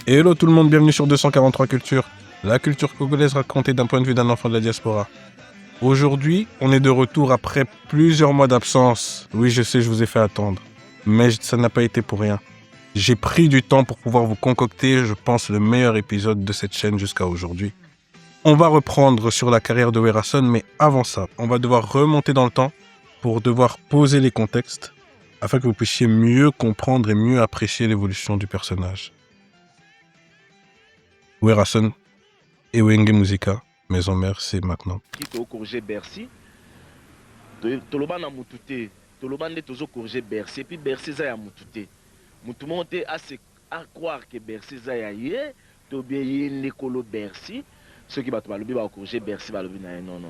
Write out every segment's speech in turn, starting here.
Et hello tout le monde, bienvenue sur 243 Culture, la culture congolaise racontée d'un point de vue d'un enfant de la diaspora. Aujourd'hui, on est de retour après plusieurs mois d'absence. Oui, je sais, je vous ai fait attendre, mais ça n'a pas été pour rien. J'ai pris du temps pour pouvoir vous concocter, je pense, le meilleur épisode de cette chaîne jusqu'à aujourd'hui. On va reprendre sur la carrière de Werason, mais avant ça, on va devoir remonter dans le temps pour devoir poser les contextes afin que vous puissiez mieux comprendre et mieux apprécier l'évolution du personnage. Werason et Wenge Musica, maison mère, c'est maintenant. Au corriger Bercy, toloba na mutute, toloba nde tozo corriger Bercy, et puis Bercy za ya mutute. Mutu monte à croire que Bercy za ya ye, to bien ye nekolo Bercy. Ceux qui battent le ba corriger Bercy ba le non.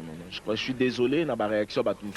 Je suis désolé na ba réaction ba tout.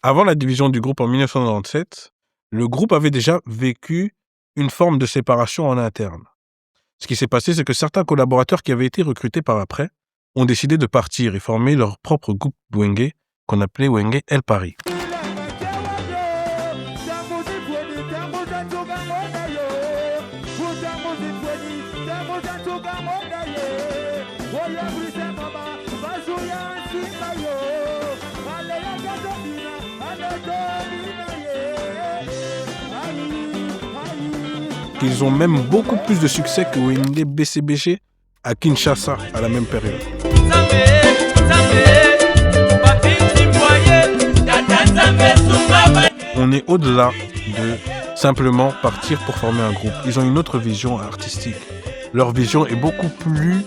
Avant la division du groupe en 1997, le groupe avait déjà vécu une forme de séparation en interne. Ce qui s'est passé, c'est que certains collaborateurs qui avaient été recrutés par après ont décidé de partir et former leur propre groupe Wenge, qu'on appelait Wenge El Paris. Ils ont même beaucoup plus de succès que Wenge BCBG à Kinshasa à la même période. On est au-delà de simplement partir pour former un groupe. Ils ont une autre vision artistique. Leur vision est beaucoup plus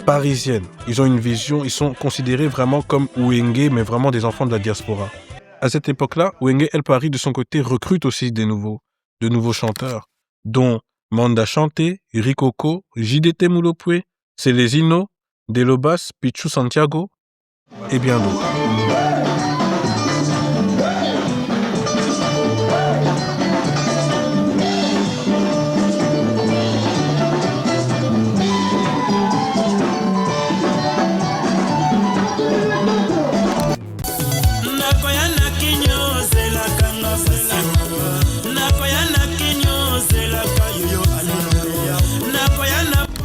parisienne. Ils ont une vision, ils sont considérés vraiment comme Wenge, mais vraiment des enfants de la diaspora. À cette époque-là, Wenge El Paris, de son côté, recrute aussi de nouveaux chanteurs, dont Manda Chanté, Rikoko, JDT Moulopoué, Célésino, Delobas, Pichu Santiago et bien d'autres.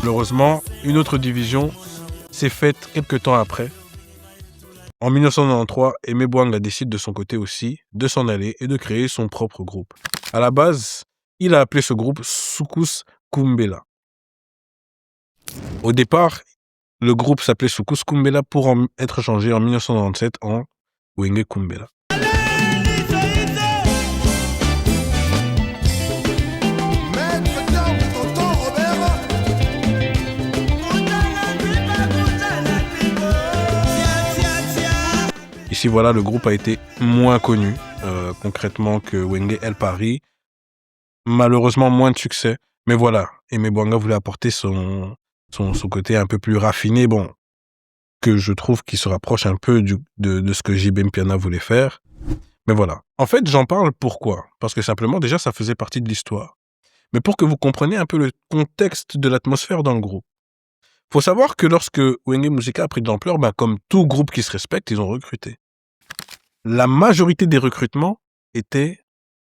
Malheureusement, une autre division s'est faite quelques temps après. En 1993, Aimé Bouanga décide de son côté aussi de s'en aller et de créer son propre groupe. À la base, il a appelé ce groupe Soukous Kumbela. Au départ, le groupe s'appelait Soukous Kumbela pour être changé en 1997 en Wenge Kumbela. Ici, voilà, le groupe a été moins connu concrètement que Wenge El Paris. Malheureusement, moins de succès. Mais voilà, Aimé Bouanga voulait apporter son côté un peu plus raffiné, bon, que je trouve qui se rapproche un peu de ce que JB Mpiana voulait faire. Mais voilà. En fait, j'en parle pourquoi? Parce que simplement, déjà, ça faisait partie de l'histoire. Mais pour que vous compreniez un peu le contexte de l'atmosphère dans le groupe. Faut savoir que lorsque Wenge Musica a pris de l'ampleur, comme tout groupe qui se respecte, ils ont recruté. La majorité des recrutements étaient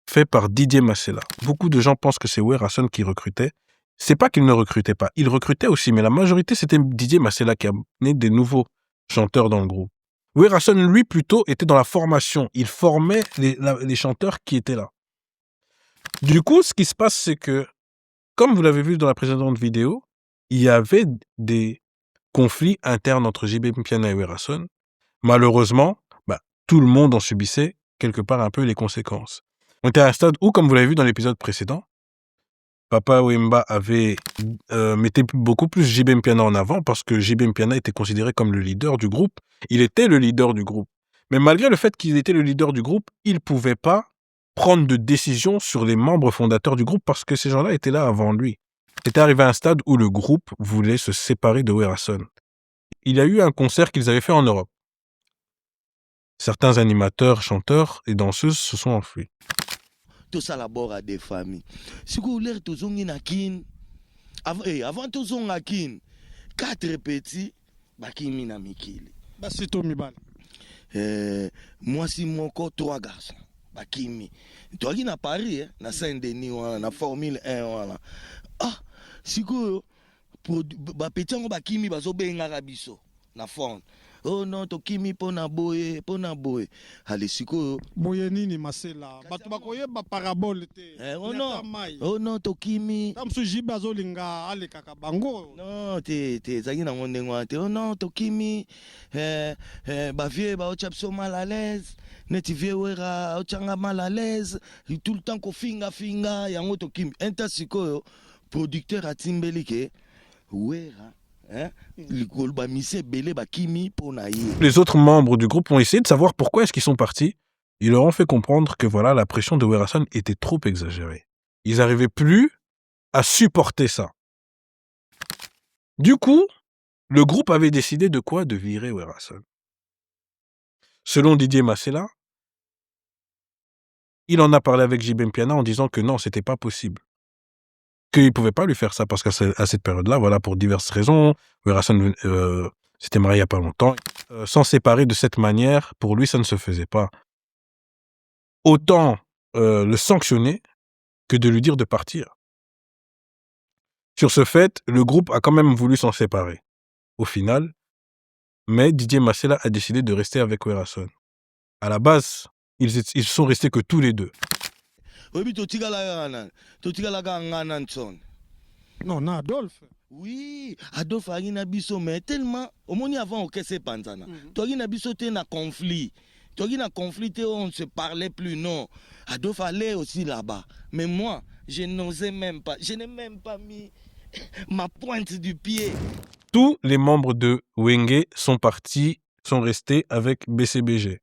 faits par Didier Massela. Beaucoup de gens pensent que c'est Werason qui recrutait. C'est pas qu'il ne recrutait pas, il recrutait aussi, mais la majorité c'était Didier Massela qui a amené des nouveaux chanteurs dans le groupe. Werason, lui, plutôt, était dans la formation. Il formait les chanteurs qui étaient là. Du coup, ce qui se passe, c'est que, comme vous l'avez vu dans la précédente vidéo, il y avait des conflits internes entre JB Mpiana et Werason. Malheureusement, tout le monde en subissait quelque part un peu les conséquences. On était à un stade où, comme vous l'avez vu dans l'épisode précédent, Papa Wemba mettait beaucoup plus JB Mpiana en avant parce que JB Mpiana était considéré comme le leader du groupe. Il était le leader du groupe. Mais malgré le fait qu'il était le leader du groupe, il ne pouvait pas prendre de décision sur les membres fondateurs du groupe parce que ces gens-là étaient là avant lui. C'était arrivé à un stade où le groupe voulait se séparer de Werason. Il y a eu un concert qu'ils avaient fait en Europe. Certains animateurs, chanteurs et danseuses se sont enfuis. Tout ça là-bas à des familles. Si vous voulez, tous na kin. Avant tous on a kin. 4 petits, bakimi na mikili. Basi to mibala. Moi si mon corps 3 garçons. Bakimi. Toi qui na Paris, na Saint-Denis na Formule 1 wala. Ah, si vous ba petit ngo bakimi bazo benga biso na fond. Oh non, tokimi pona boye. Allez siko Boye nini masela. Bato bakoye ba parabole te. Oh non, tokimi. Tam suji bazo linga ale kaka bango. Non, te zagi na monde ngwate. Oh non, tokimi. Ba vieux ba ochapso mal à l'aise. Neti vieux wera ochanga mal à l'aise. Tout le temps ko finga yango tokimi. Enta siko producteur a timbelike wera. Les autres membres du groupe ont essayé de savoir pourquoi est-ce qu'ils sont partis. Ils leur ont fait comprendre que voilà, la pression de Werason était trop exagérée. Ils n'arrivaient plus à supporter ça. Du coup, le groupe avait décidé de quoi? De virer Werason. Selon Didier Masséla, il en a parlé avec JB Mpiana en disant que non, c'était pas possible. Qu'il ne pouvait pas lui faire ça parce qu'à cette période-là, voilà, pour diverses raisons, Werason s'était marié il n'y a pas longtemps. S'en séparer de cette manière, pour lui, ça ne se faisait pas. Autant le sanctionner que de lui dire de partir. Sur ce fait, le groupe a quand même voulu s'en séparer, au final, mais Didier Masséla a décidé de rester avec Werason. À la base, ils sont restés que tous les deux. Non, na Adolphe. Oui, Adolphe a na biso mais tellement au moins avant au kese panzana. Toi na biso te na conflit. Toi na conflit on ne se parlait plus non. Adolphe allait aussi là-bas. Mais moi, je n'osais même pas. Je n'ai même pas mis ma pointe du pied. Tous les membres de Wenge sont partis, sont restés avec BCBG.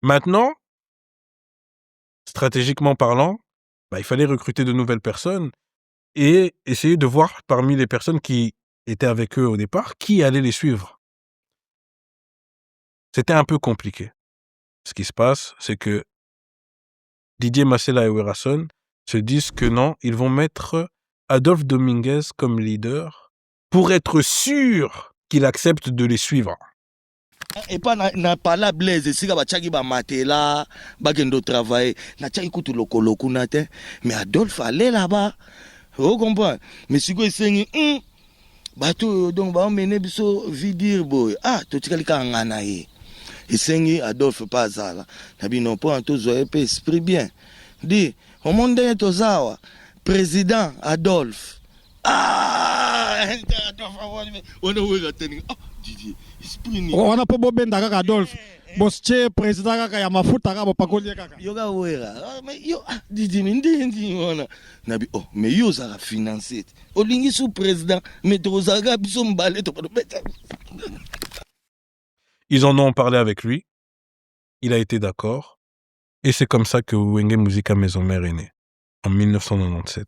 Maintenant, stratégiquement parlant, il fallait recruter de nouvelles personnes et essayer de voir parmi les personnes qui étaient avec eux au départ, qui allait les suivre. C'était un peu compliqué. Ce qui se passe, c'est que Didier Masséla et Werason se disent que non, ils vont mettre Adolphe Dominguez comme leader pour être sûr qu'il accepte de les suivre. Et pas na pala blaise sika bachaki ba matela bagendo travailler na chaki kutu loko na te mais Adolphe allait là-bas. Vous comprenez? Mais si vous essayez bateau donc ba mener biso vidir boy. Ah to tikali ka ngana ye. Essayez Adolphe pas ça là. Nabi non pas to zo esprit bien. Dit au monde to zawa président Adolphe. Ah Adolphe on a tenu. Ah Didier On a pas bobenda kaka Adolphe. Bosche président kaka ya mafuta kaka bopakoli kaka. Yoga wera. Mais yo Didier ndi ona. Nabi oh mais yo za financer. Olingi sous président mais tozaga biso mbale to beta. Ils en ont parlé avec lui. Il a été d'accord. Et c'est comme ça que Wenge Musica Maison Mère est né, en 1997.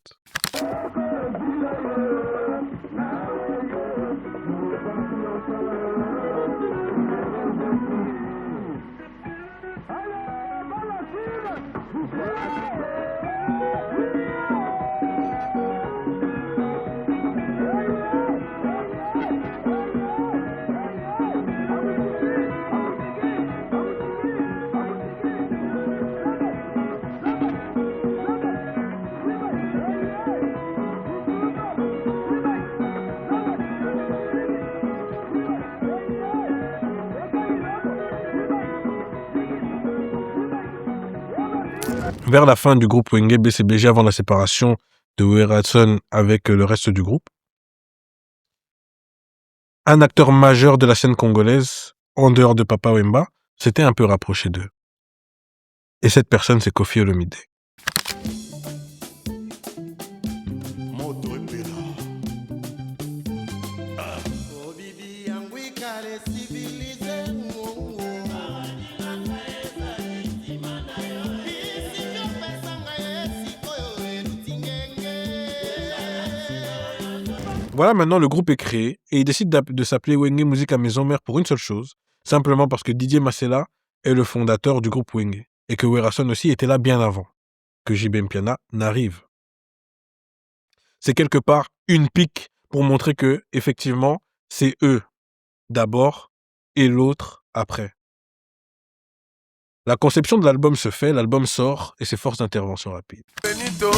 Vers la fin du groupe Wenge BCBG, avant la séparation de Werason avec le reste du groupe, un acteur majeur de la scène congolaise, en dehors de Papa Wemba, s'était un peu rapproché d'eux. Et cette personne, c'est Koffi Olomide. Voilà, maintenant le groupe est créé et il décide de s'appeler Wenge Musica Maison Mère pour une seule chose, simplement parce que Didier Masséla est le fondateur du groupe Wenge et que Werason aussi était là bien avant que JB Mpiana n'arrive. C'est quelque part une pique pour montrer que, effectivement, c'est eux d'abord et l'autre après. La conception de l'album se fait, l'album sort et c'est force d'intervention rapide. Benito,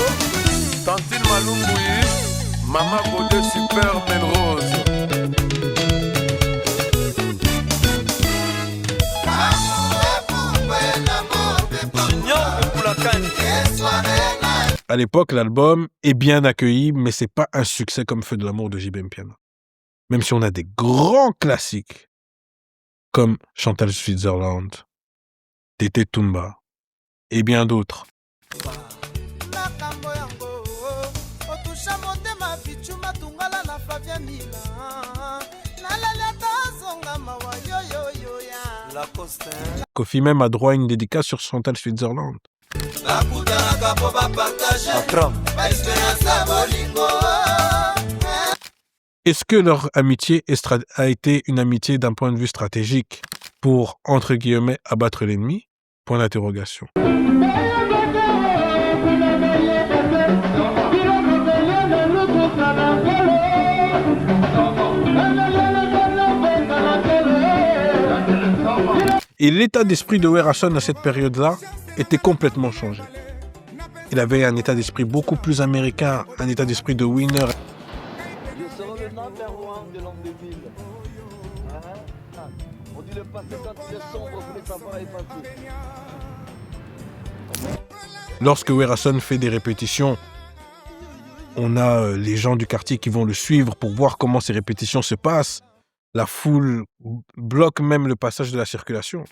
Tantine Malumbuyi, Mama Godé Super Melrose. À l'époque, l'album est bien accueilli, mais c'est pas un succès comme Feu de l'amour de JB Mpiana. Même si on a des grands classiques comme Chantal Switzerland, Tété Tumba et bien d'autres. Kofi même a droit à une dédicace sur Chantal Switzerland. Est-ce que leur amitié a été une amitié d'un point de vue stratégique pour, entre guillemets, abattre l'ennemi? Point d'interrogation. Et l'état d'esprit de Werason à cette période-là était complètement changé. Il avait un état d'esprit beaucoup plus américain, un état d'esprit de winner. Je serai le numéro 1 de l'homme de ville. On dit le passé quand il est sombre, vous voulez savoir effacer. Lorsque Werason fait des répétitions, on a les gens du quartier qui vont le suivre pour voir comment ces répétitions se passent. La foule bloque même le passage de la circulation.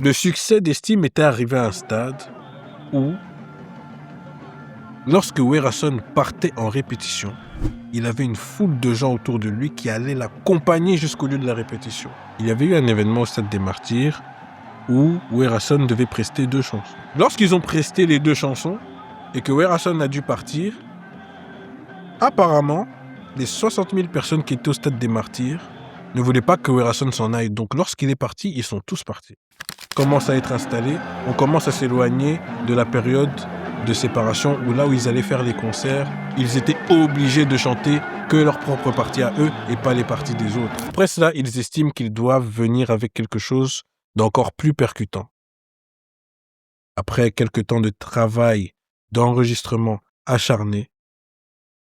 Le succès d'estime était arrivé à un stade où, lorsque Werason partait en répétition, il avait une foule de gens autour de lui qui allaient l'accompagner jusqu'au lieu de la répétition. Il y avait eu un événement au Stade des Martyrs où Werason devait prester 2 chansons. Lorsqu'ils ont presté les 2 chansons et que Werason a dû partir, apparemment, les 60 000 personnes qui étaient au Stade des Martyrs ne voulaient pas que Werason s'en aille. Donc lorsqu'il est parti, ils sont tous partis. Commence à être installé, on commence à s'éloigner de la période de séparation où là où ils allaient faire les concerts, ils étaient obligés de chanter que leur propre partie à eux et pas les parties des autres. Après cela, ils estiment qu'ils doivent venir avec quelque chose d'encore plus percutant. Après quelques temps de travail, d'enregistrement acharné,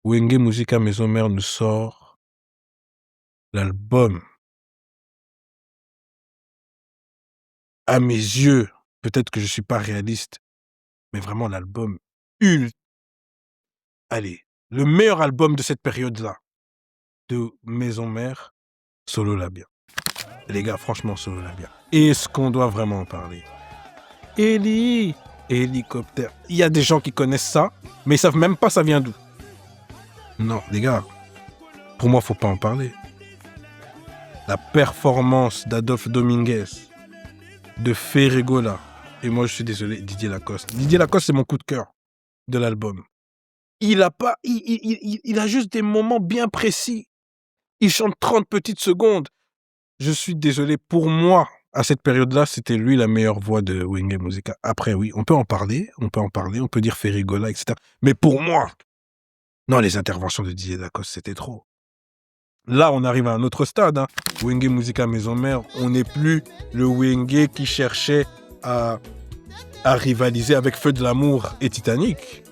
Wenge Musica Maison Mère nous sort l'album. À mes yeux, peut-être que je ne suis pas réaliste, mais vraiment l'album allez, le meilleur album de cette période-là, de Maison Mère, Solo Labia. Les gars, franchement, Solo Labia. Est-ce qu'on doit vraiment en parler? Hélicoptère. Il y a des gens qui connaissent ça, mais ils savent même pas ça vient d'où. Non, les gars, pour moi, faut pas en parler. La performance d'Adolphe Dominguez, de Ferregola, et moi, je suis désolé, Didier Lacoste. Didier Lacoste, c'est mon coup de cœur de l'album. Il a juste des moments bien précis. Il chante 30 petites secondes. Je suis désolé, pour moi, à cette période-là, c'était lui la meilleure voix de Wenge Musica. Après, oui, on peut en parler, on peut dire Ferregola, etc. Mais pour moi, non, les interventions de Didier Lacoste, c'était trop. Là, on arrive à un autre stade. Hein. Wenge Musica Maison Mère, on n'est plus le Wenge qui cherchait à rivaliser avec Feu de l'amour et Titanic.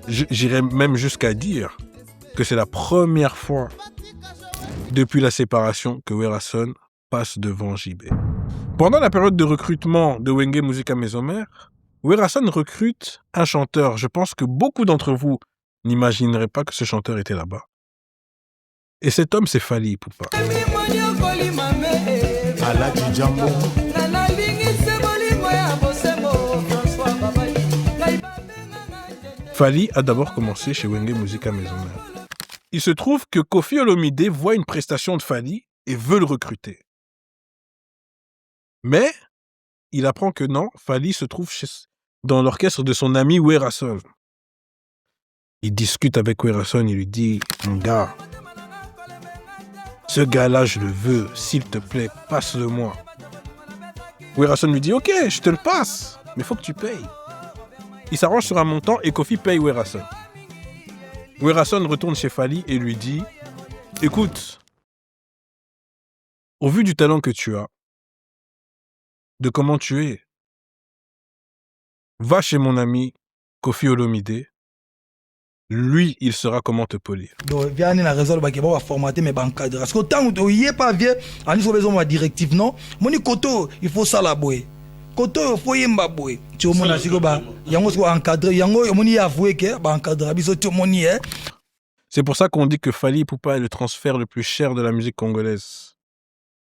J'irais même jusqu'à dire que c'est la première fois depuis la séparation que Werason passe devant JB. Pendant la période de recrutement de Wenge Musica Maison Mère, Werason recrute un chanteur. Je pense que beaucoup d'entre vous n'imagineraient pas que ce chanteur était là-bas. Et cet homme, c'est Fally Ipupa. Fally a d'abord commencé chez Wenge Musica Maison Mère. Il se trouve que Koffi Olomide voit une prestation de Fally et veut le recruter. Mais il apprend que non, Fally se trouve dans l'orchestre de son ami Werason. Il discute avec Werason, il lui dit « Mon gars, ce gars-là, je le veux, s'il te plaît, passe-le-moi. » Werason lui dit « Ok, je te le passe, mais il faut que tu payes. » Il s'arrange sur un montant et Koffi paye Werason. Werason retourne chez Fally et lui dit « Écoute, au vu du talent que tu as, de comment tu es, va chez mon ami Koffi Olomide. Lui, il saura comment te polir. Donc, viens na réseau ba va formater mes encadrer. Parce que tant que y est pas vieux, en ils ont besoin de directive non. Moni koto, il faut ça la boy. Koto, il faut yemba boy. Tu au mona siko ba, yango so encadrer, yango moni avouer que ba encadrer biso tu moni hein. C'est pour ça qu'on dit que Fally Ipupa est le transfert le plus cher de la musique congolaise.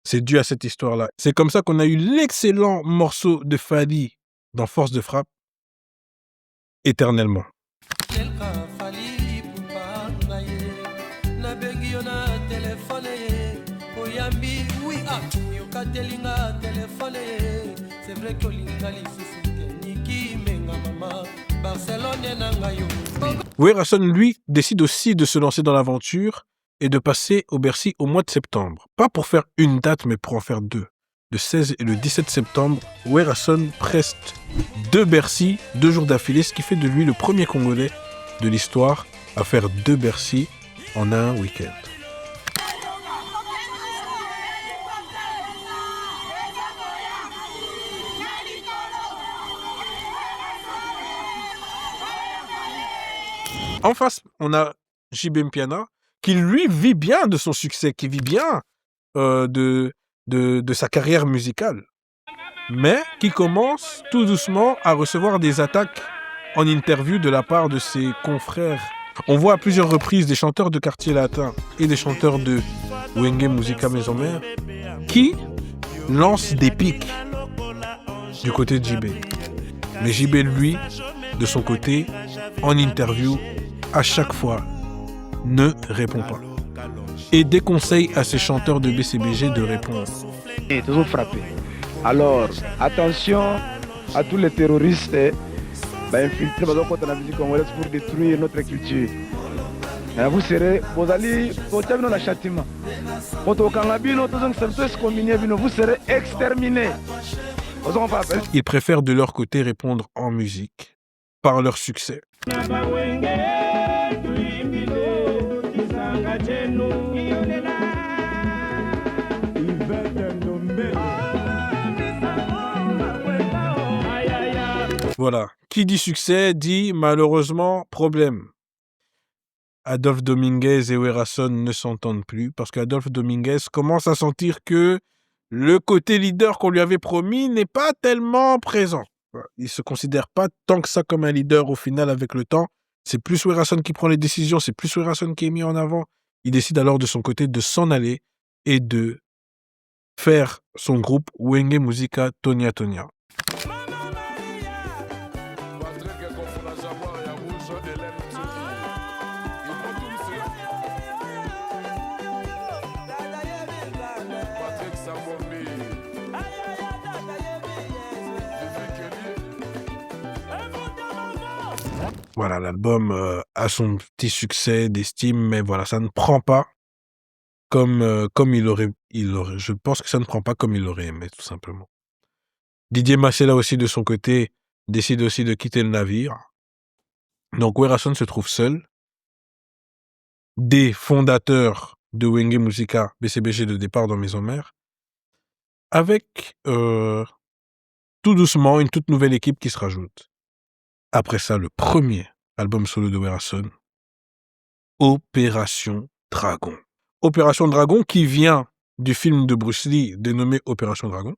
C'est dû à cette histoire-là. C'est comme ça qu'on a eu l'excellent morceau de Fally dans Force de frappe, Éternellement. Werason, lui, décide aussi de se lancer dans l'aventure et de passer au Bercy au mois de septembre. Pas pour faire une date, mais pour en faire deux. Le 16 et le 17 septembre, Werason preste 2 Bercy, 2 jours d'affilée, ce qui fait de lui le premier Congolais de l'histoire à faire 2 Bercy en un week-end. En face, on a JB Mpiana, qui lui vit bien de son succès, qui vit bien de sa carrière musicale, mais qui commence tout doucement à recevoir des attaques en interview de la part de ses confrères. On voit à plusieurs reprises des chanteurs de quartier latin et des chanteurs de Wenge Musica Maison Mère qui lancent des pics du côté de JB. Mais JB, lui, de son côté, en interview, à chaque fois, ne répond pas. Et déconseille à ses chanteurs de BCBG de répondre. Toujours frappé. Alors, attention à tous les terroristes infiltrés dans la musique congolaise pour détruire notre culture. Vous serez, vous allez, vous serez exterminés. Ils préfèrent de leur côté répondre en musique, par leur succès. Voilà. Qui dit succès dit malheureusement problème. Adolphe Dominguez et Werason ne s'entendent plus parce qu'Adolphe Dominguez commence à sentir que le côté leader qu'on lui avait promis n'est pas tellement présent. Il ne se considère pas tant que ça comme un leader au final avec le temps. C'est plus Werason qui prend les décisions, c'est plus Werason qui est mis en avant. Il décide alors de son côté de s'en aller et de faire son groupe Wenge Musica Tonia Tonia. Voilà, l'album a son petit succès d'estime, mais voilà, ça ne prend pas comme il aurait. Je pense que ça ne prend pas comme il l'aurait aimé, tout simplement. Didier Masséla aussi, de son côté, décide aussi de quitter le navire. Donc, Werason se trouve seul. Des fondateurs de Wenge Musica, BCBG de départ dans Maison Mère, avec tout doucement une toute nouvelle équipe qui se rajoute. Après ça, le premier album solo de Werason, Opération Dragon. Opération Dragon qui vient du film de Bruce Lee dénommé Opération Dragon.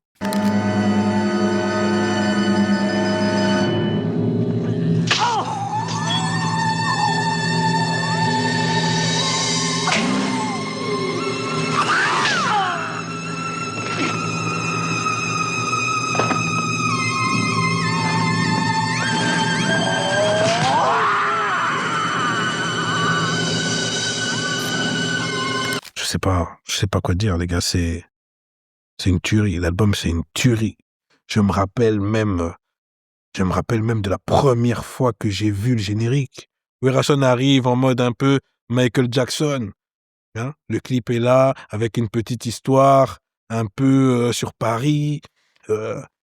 sais pas quoi dire, les gars. C'est une tuerie. L'album, c'est une tuerie. Je me rappelle même de la première fois que j'ai vu le générique. Werason arrive en mode un peu Michael Jackson. Hein? Le clip est là, avec une petite histoire, un peu sur Paris,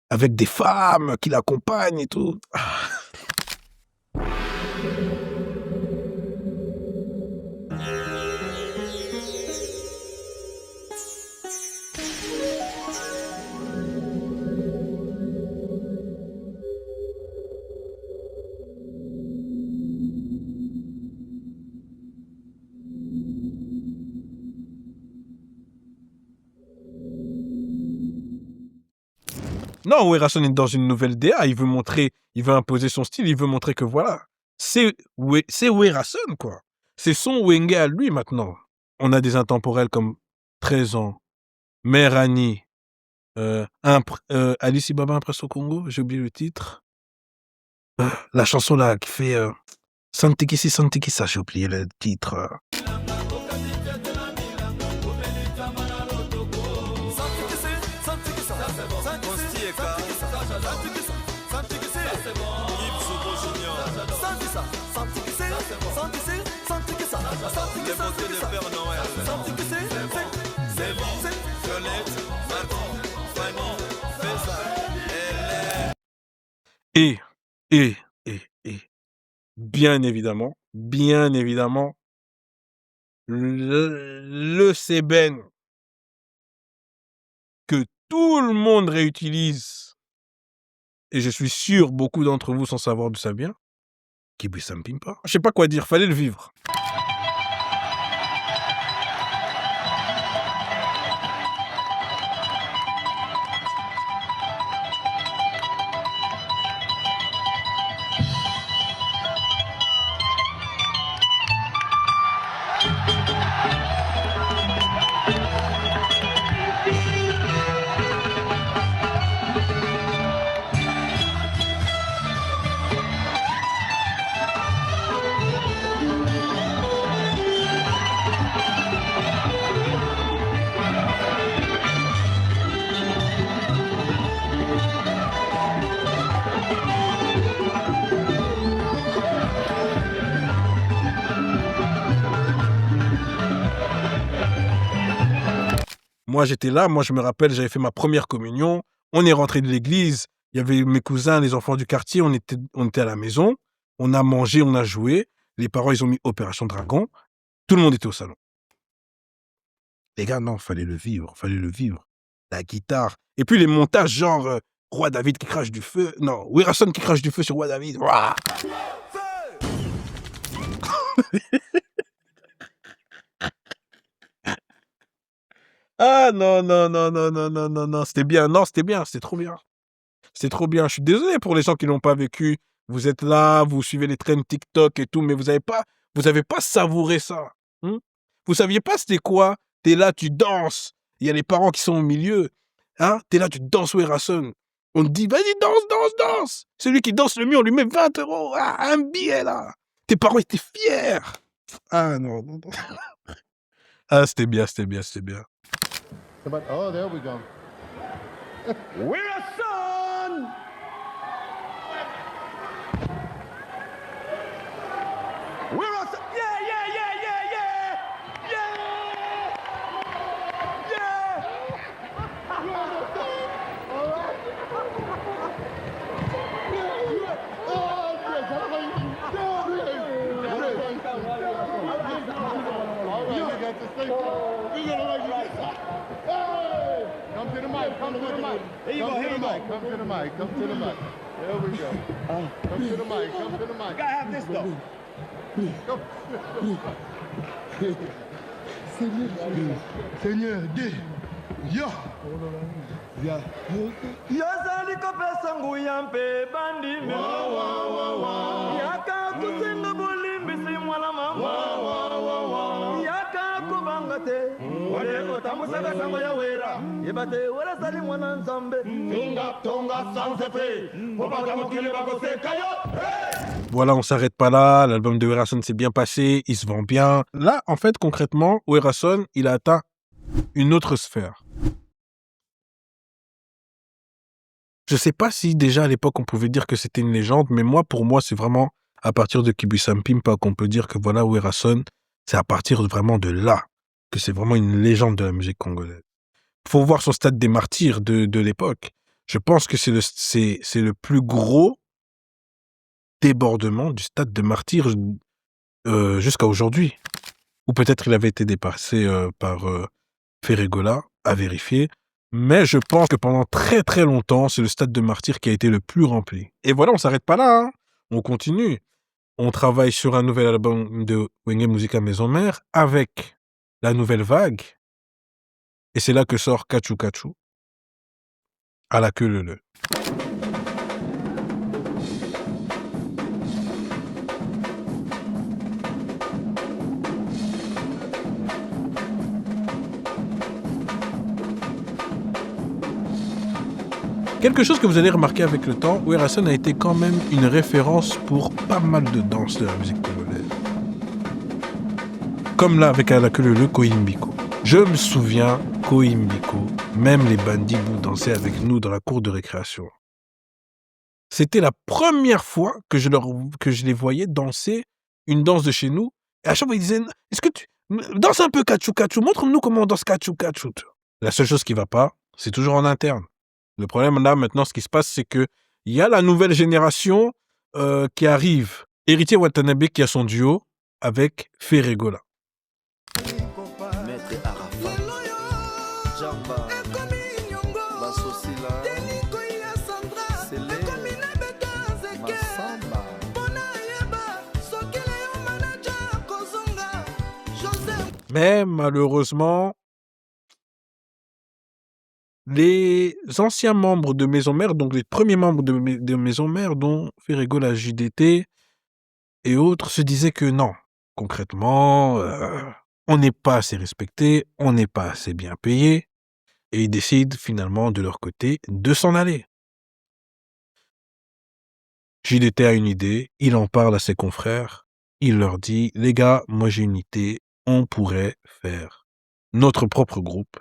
avec des femmes qui l'accompagnent et tout. Non, Werason est dans une nouvelle DA, il veut imposer son style, il veut montrer que voilà, c'est Werason, quoi. C'est son Wenge à lui maintenant. On a des intemporels comme 13 ans, Mère Annie, Alice Baba Impress au Congo, j'ai oublié le titre. La chanson là qui fait Santikisa, j'ai oublié le titre. Et, bien évidemment, le Seben que tout le monde réutilise, et je suis sûr beaucoup d'entre vous sans savoir d'où ça vient, Kibisam Pimpa. Je sais pas quoi dire, fallait le vivre. Moi, j'étais là, je me rappelle, j'avais fait ma première communion, on est rentré de l'église, il y avait mes cousins, les enfants du quartier, on était à la maison, on a mangé, on a joué, les parents, ils ont mis Opération Dragon, tout le monde était au salon. Les gars, non, fallait le vivre. La guitare, et puis les montages genre Roi David qui crache du feu, non, Werason qui crache du feu sur Roi David, Ouah. Ah non, c'était bien, c'était trop bien. C'était trop bien. Je suis désolé pour les gens qui l'ont pas vécu. Vous êtes là, vous suivez les trends TikTok et tout, mais vous avez pas savouré ça. Vous saviez pas c'était quoi? T'es là, tu danses. Il y a les parents qui sont au milieu. Hein? T'es là, tu danses Werason. On te dit, vas-y, danse. Celui qui danse le mieux, on lui met 20 €. Ah, un billet là. Tes parents étaient fiers. Ah non. Ah, c'était bien. Oh, there we go. Werason! Werason! Come to the mic. Come to the mic. There you go. Come to the mic. There we go. Come to the mic. You gotta have this though. Seigneur, yo. Yazali kopesa nguyampe bandi yaka kusinga bulimbisi mwana mama yaka kubangate ole otamusaka sango ya wera yebate wera sali mwana nzambe Tonga sansefe. Obaga mokili bakoseka yo. Hey! Voilà, on s'arrête pas là. L'album de Werason s'est bien passé, il se vend bien. Là, en fait, concrètement, Werason, il a atteint une autre sphère. Je sais pas si déjà à l'époque on pouvait dire que c'était une légende, mais pour moi, c'est vraiment à partir de Kibuisam Pimpa qu'on peut dire que voilà, Werason, c'est à partir vraiment de là que c'est vraiment une légende de la musique congolaise. Faut voir son stade des martyrs de l'époque. Je pense que c'est le plus gros débordement du stade de martyrs jusqu'à aujourd'hui. Ou peut-être il avait été dépassé par Ferregola, à vérifier. Mais je pense que pendant très très longtemps, c'est le stade de martyrs qui a été le plus rempli. Et voilà, on s'arrête pas là. Hein. On continue. On travaille sur un nouvel album de Wenge Musica Maison Mère avec la nouvelle vague. Et c'est là que sort Kachu Kachu à la queue leu. Quelque chose que vous allez remarquer avec le temps, Werason a été quand même une référence pour pas mal de danses de la musique congolaise. Comme là avec Alakulele Koimbiko. Je me souviens, Koimbiko, même les bandibous dansaient avec nous dans la cour de récréation. C'était la première fois que je les voyais danser une danse de chez nous. Et à chaque fois, ils disaient, est-ce que tu danses un peu Kachu Kachu, montre-nous comment on danse Kachu Kachu. La seule chose qui va pas, c'est toujours en interne. Le problème là, maintenant, ce qui se passe, c'est que il y a la nouvelle génération qui arrive. Héritier Watanabe qui a son duo avec Ferregola. Maître Arafat, Jamba, Basosila, Sele, Massamba. Mais malheureusement, les anciens membres de Maison Mère, donc les premiers membres de Maison Mère, dont Ferregola, JDT et autres, se disaient que non, concrètement, on n'est pas assez respecté, on n'est pas assez bien payé, et ils décident finalement de leur côté de s'en aller. JDT a une idée, il en parle à ses confrères, il leur dit, les gars, moi j'ai une idée, on pourrait faire notre propre groupe,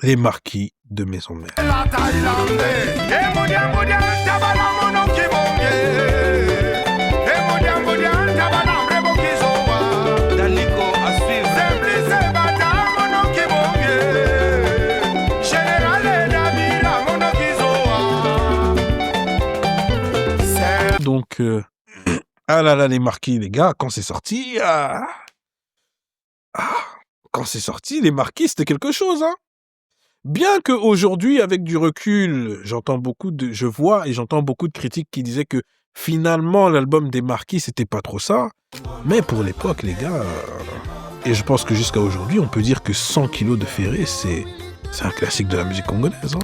les Marquis de Maison Mère. Donc, ah là là, les Marquis, les gars, quand c'est sorti, quand c'est sorti, les Marquis, c'était quelque chose, hein. Bien qu'aujourd'hui, avec du recul, je vois et j'entends beaucoup de critiques qui disaient que finalement, l'album des Marquis, c'était pas trop ça. Mais pour l'époque, les gars, et je pense que jusqu'à aujourd'hui, on peut dire que 100 kilos de Ferré, c'est un classique de la musique congolaise. Hein.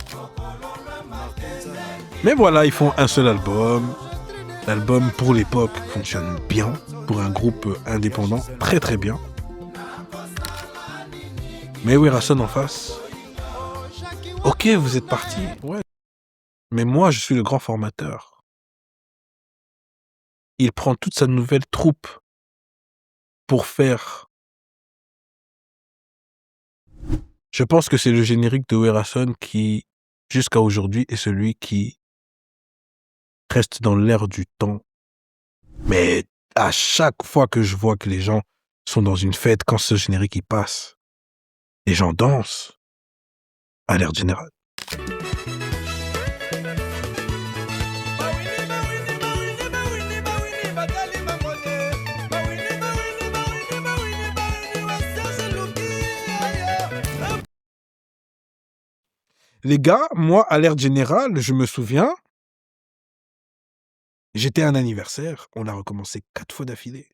Mais voilà, ils font un seul album. L'album, pour l'époque, fonctionne bien. Pour un groupe indépendant, très très bien. Mais Werason en face... Ok, vous êtes parti, ouais. Mais moi, je suis le grand formateur. Il prend toute sa nouvelle troupe pour faire... Je pense que c'est le générique de Werason qui, jusqu'à aujourd'hui, est celui qui reste dans l'air du temps. Mais à chaque fois que je vois que les gens sont dans une fête, quand ce générique y passe, les gens dansent. À l'air général. Les gars, moi, à l'air général, je me souviens, j'étais à un anniversaire, on a recommencé 4 fois d'affilée.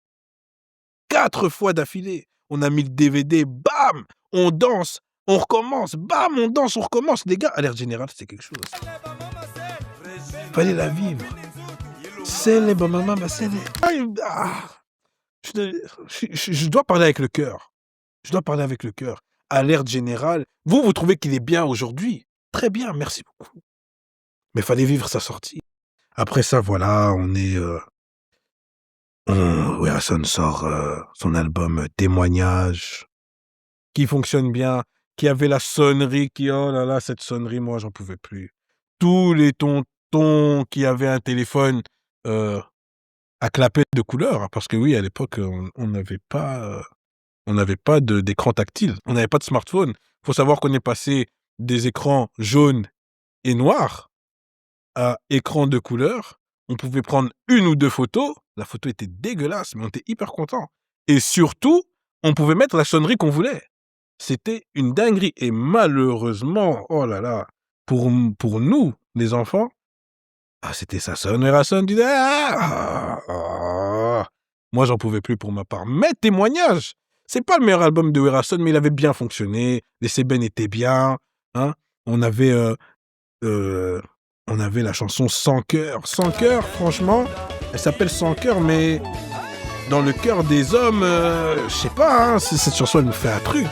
4 fois d'affilée. On a mis le DVD, bam, on danse. On recommence, bam, on danse, on recommence. Les gars, à l'air général, c'était quelque chose. Fallait la vivre. C'est les mamama, c'est les... Je dois parler avec le cœur. Je dois parler avec le cœur. À l'air général, vous trouvez qu'il est bien aujourd'hui? Très bien, merci beaucoup. Mais fallait vivre sa sortie. Après ça, voilà, on est Werason sort son album Témoignage, qui fonctionne bien, qui avait la sonnerie qui, oh là là, cette sonnerie, moi, j'en pouvais plus. Tous les tontons qui avaient un téléphone à clapet de couleur, hein, parce que oui, à l'époque, on n'avait pas d'écran tactile, on n'avait pas de smartphone. Il faut savoir qu'on est passé des écrans jaunes et noirs à écran de couleur. On pouvait prendre une ou deux photos, la photo était dégueulasse, mais on était hyper content. Et surtout, on pouvait mettre la sonnerie qu'on voulait. C'était une dinguerie. Et malheureusement, oh là là, pour nous, les enfants, c'était ça sonne, Werason, tu dis, moi, j'en pouvais plus pour ma part. Mais Témoignage, c'est pas le meilleur album de Werason, mais il avait bien fonctionné. Les sébènes étaient bien. Hein. On avait la chanson Sans cœur. Sans cœur, franchement, elle s'appelle Sans cœur, mais dans le cœur des hommes, je sais pas, hein, cette chanson, elle nous fait un truc.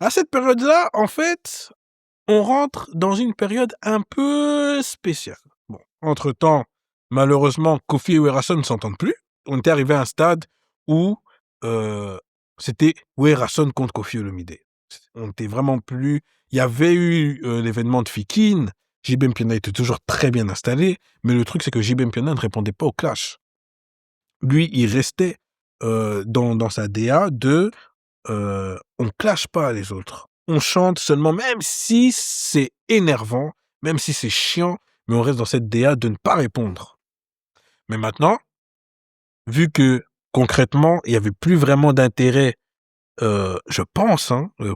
À cette période-là, en fait, on rentre dans une période un peu spéciale. Bon, entre-temps, malheureusement, Kofi et Werason ne s'entendent plus. On était arrivé à un stade où c'était Werason contre Kofi Olomide. On n'était vraiment plus... Il y avait eu l'événement de Fikin. JB Mpiana était toujours très bien installé. Mais le truc, c'est que JB Mpiana ne répondait pas au clash. Lui, il restait dans sa DA de... on clash pas les autres. On chante seulement, même si c'est énervant, même si c'est chiant, mais on reste dans cette DA de ne pas répondre. Mais maintenant, vu que concrètement, il n'y avait plus vraiment d'intérêt, je pense,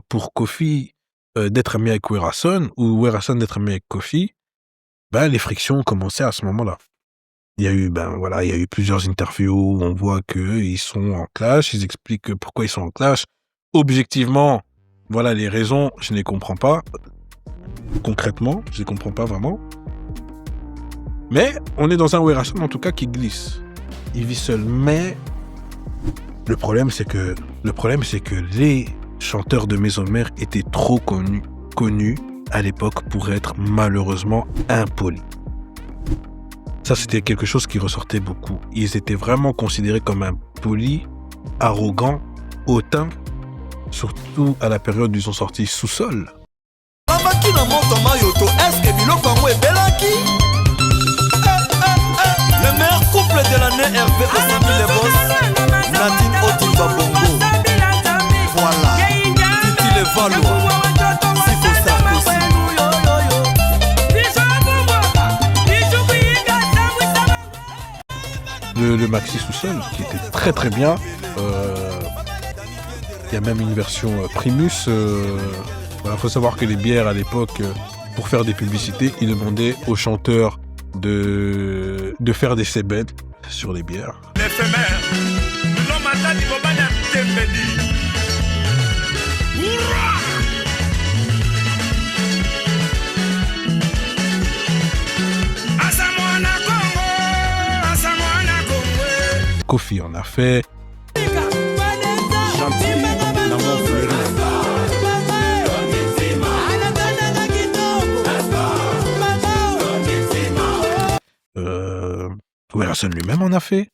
pour Kofi d'être ami avec Werason, ou Werason d'être ami avec Kofi, les frictions ont commencé à ce moment-là. Il y a eu plusieurs interviews où on voit qu'ils sont en clash, ils expliquent pourquoi ils sont en clash. Objectivement, voilà les raisons, je ne les comprends pas. Concrètement, je ne les comprends pas vraiment. Mais on est dans un Werason en tout cas qui glisse. Il vit seul, mais le problème c'est que les chanteurs de Maison Mère étaient trop connus à l'époque pour être malheureusement impolis. Ça, c'était quelque chose qui ressortait beaucoup. Ils étaient vraiment considérés comme impolis, arrogants, hautains, surtout à la période où ils ont sorti Sous-sol. Le meilleur couple de l'année, Hervé Osami les Boss, Nadine Otimba Bongo. Voilà, Titi les Valois, Sifo Sarkozy. Le maxi Sous-sol, qui était très très bien. Il y a même une version Primus. Faut savoir que les bières à l'époque, pour faire des publicités, ils demandaient aux chanteurs de faire des sébènes sur les bières. Kofi en a fait. Werason lui-même en a fait.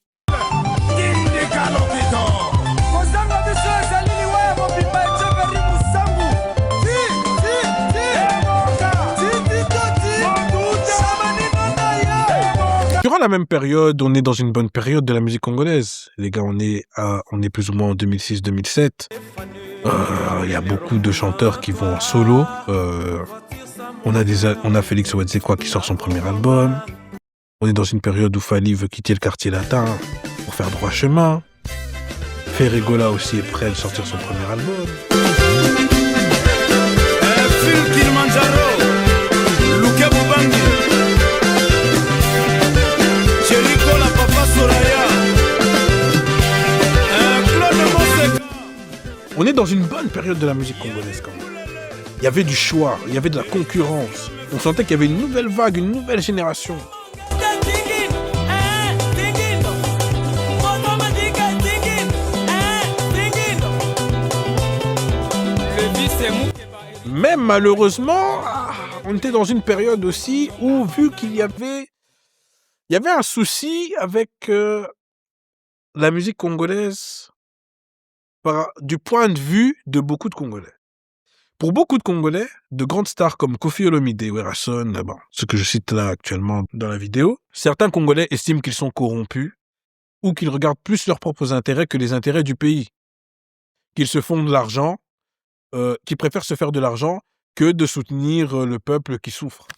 Durant la même période, on est dans une bonne période de la musique congolaise. Les gars, on est plus ou moins en 2006-2007. Il y a beaucoup de chanteurs qui vont en solo. On a Félix Ouedzekwa qui sort son premier album. On est dans une période où Fali veut quitter le quartier latin pour faire droit chemin. Ferregola aussi est prêt à sortir son premier album. Phil Kilimanjaro, Luke Bubangi, Cherico la Papa Soraya, Claude Monsek. On est dans une bonne période de la musique congolaise quand même. Il y avait du choix, il y avait de la concurrence. On sentait qu'il y avait une nouvelle vague, une nouvelle génération. Mais malheureusement, on était dans une période aussi où, vu qu'il y avait un souci avec la musique congolaise du point de vue de beaucoup de Congolais. Pour beaucoup de Congolais, de grandes stars comme Koffi Olomide, Werason, ce que je cite là actuellement dans la vidéo, certains Congolais estiment qu'ils sont corrompus ou qu'ils regardent plus leurs propres intérêts que les intérêts du pays. Qu'ils se font de l'argent, qu'ils préfèrent se faire de l'argent que de soutenir le peuple qui souffre.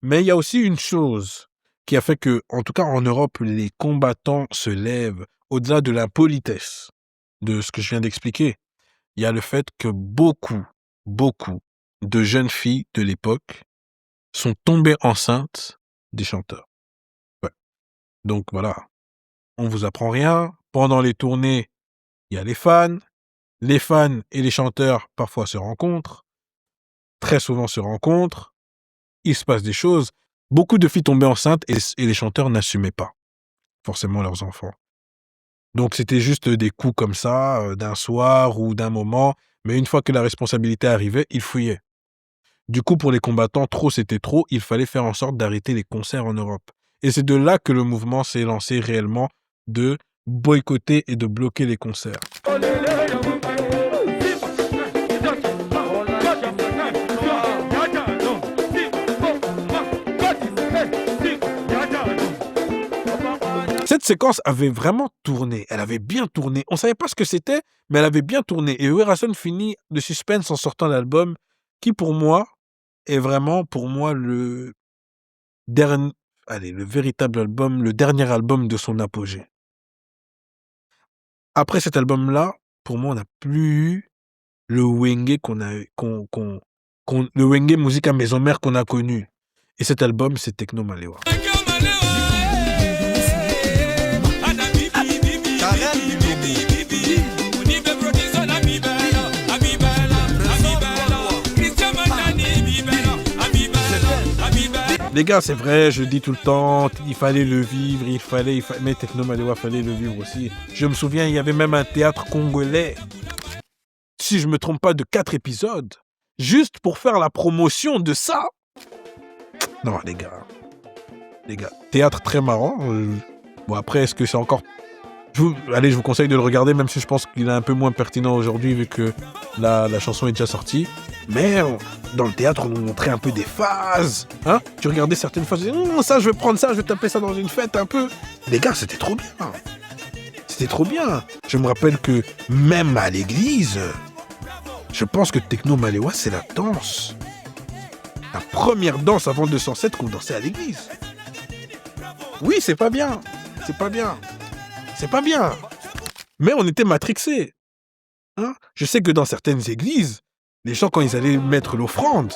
Mais il y a aussi une chose qui a fait que, en tout cas en Europe, les combattants se lèvent au-delà de l'impolitesse de ce que je viens d'expliquer. Il y a le fait que beaucoup de jeunes filles de l'époque sont tombées enceintes des chanteurs. Ouais. Donc voilà, on vous apprend rien. Pendant les tournées, il y a les fans. Les fans et les chanteurs parfois se rencontrent. Très souvent se rencontrent. Il se passe des choses. Beaucoup de filles tombaient enceintes et les chanteurs n'assumaient pas forcément leurs enfants. Donc c'était juste des coups comme ça, d'un soir ou d'un moment. Mais une fois que la responsabilité arrivait, ils fuyaient. Du coup, pour les combattants, trop c'était trop. Il fallait faire en sorte d'arrêter les concerts en Europe. Et c'est de là que le mouvement s'est lancé réellement de boycotter et de bloquer les concerts. Cette séquence avait vraiment tourné. Elle avait bien tourné. On ne savait pas ce que c'était, mais elle avait bien tourné. Et Werason finit le suspense en sortant l'album qui, pour moi, est vraiment, pour moi, le véritable album, le dernier album de son apogée. Après cet album-là, pour moi, on n'a plus eu le Wenge le Wenge musique à maison mère qu'on a connu. Et cet album, c'est Tekno Malewa. Les gars, c'est vrai, je dis tout le temps, il fallait le vivre, mais Tekno Malewa, fallait le vivre aussi. Je me souviens, il y avait même un théâtre congolais, si je me trompe pas, de 4 épisodes, juste pour faire la promotion de ça. Non, les gars, théâtre très marrant. Bon, après, est-ce que c'est encore... je vous conseille de le regarder, même si je pense qu'il est un peu moins pertinent aujourd'hui, vu que la chanson est déjà sortie. Mais dans le théâtre, on nous montrait un peu des phases. Hein, tu regardais certaines phases, tu disais, ça, je vais prendre ça, je vais taper ça dans une fête un peu. Les gars, c'était trop bien. C'était trop bien. Je me rappelle que même à l'église, je pense que Tekno Malewa, c'est la danse. La première danse avant 207 qu'on dansait à l'église. Oui, c'est pas bien. C'est pas bien. C'est pas bien. Mais on était matrixés. Hein, je sais que dans certaines églises, les gens, quand ils allaient mettre l'offrande,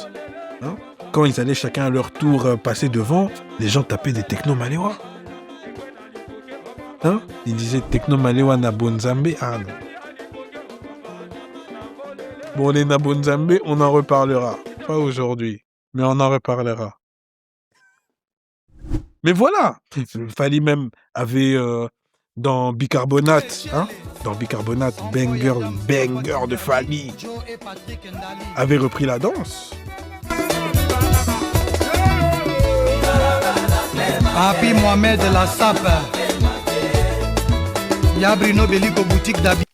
hein, quand ils allaient chacun à leur tour passer devant, les gens tapaient des Tekno Malewa. Hein, ils disaient Tekno Malewa na bonzambe. Ah non. Bon, les Nabonzambe, on en reparlera. Pas aujourd'hui, mais on en reparlera. Mais voilà, Fally même avait dans Bicarbonate, hein, dans Bicarbonate, banger de Fally, avait repris la danse. Papi Mohamed la Sape. Y'a Bruno Bellico boutique d'habits.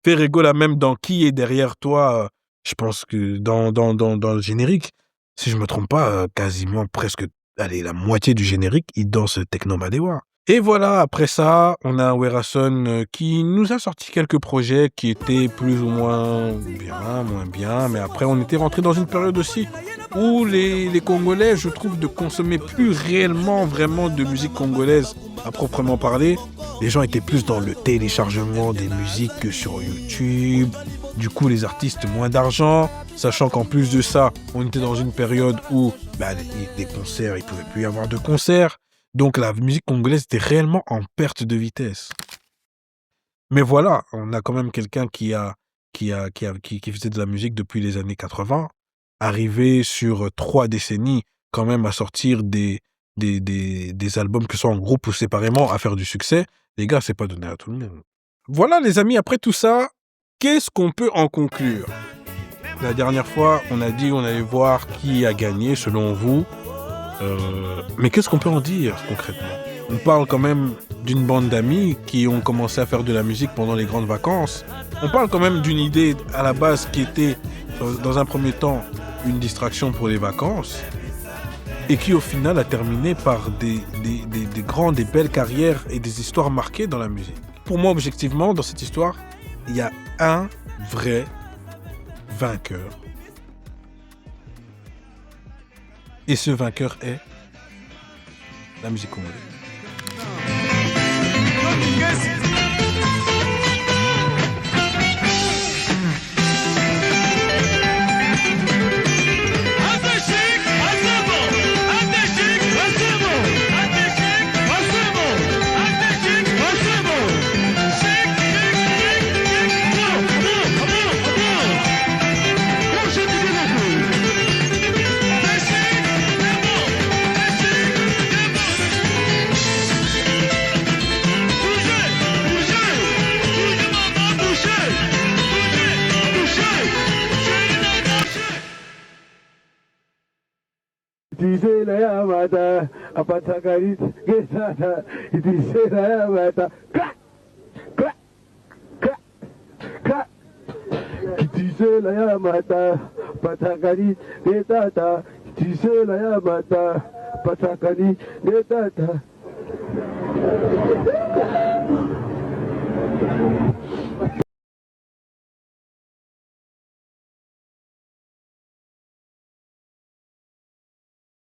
Ferrego là même dans Qui est derrière toi, je pense que dans le générique, si je me trompe pas, quasiment presque, la moitié du générique, il danse Tekno Malewa. Et voilà, après ça, on a Werason qui nous a sorti quelques projets qui étaient plus ou moins bien, moins bien, mais après on était rentré dans une période aussi où les Congolais, je trouve, ne consommaient plus réellement vraiment de musique congolaise à proprement parler. Les gens étaient plus dans le téléchargement des musiques que sur YouTube. Du coup, les artistes, moins d'argent, sachant qu'en plus de ça, on était dans une période où les concerts, il ne pouvait plus y avoir de concerts. Donc la musique congolaise était réellement en perte de vitesse. Mais voilà, on a quand même quelqu'un qui faisait de la musique depuis les années 80, arrivé sur 3 décennies quand même à sortir des albums, que ce soit en groupe ou séparément, à faire du succès. Les gars, c'est pas donné à tout le monde. Voilà les amis, après tout ça, qu'est-ce qu'on peut en conclure? La dernière fois, on a dit on allait voir qui a gagné selon vous. Mais qu'est-ce qu'on peut en dire concrètement? On parle quand même d'une bande d'amis qui ont commencé à faire de la musique pendant les grandes vacances. On parle quand même d'une idée à la base qui était, dans un premier temps, une distraction pour les vacances et qui au final a terminé par des grandes et belles carrières et des histoires marquées dans la musique. Pour moi, objectivement, dans cette histoire, il y a un vrai vainqueur. Et ce vainqueur est la musique congolaise. Itisela ya mata apatakarit gesata itisela ya mata ka itisela ya mata patakarit gesata itisela ya mata patakari gesata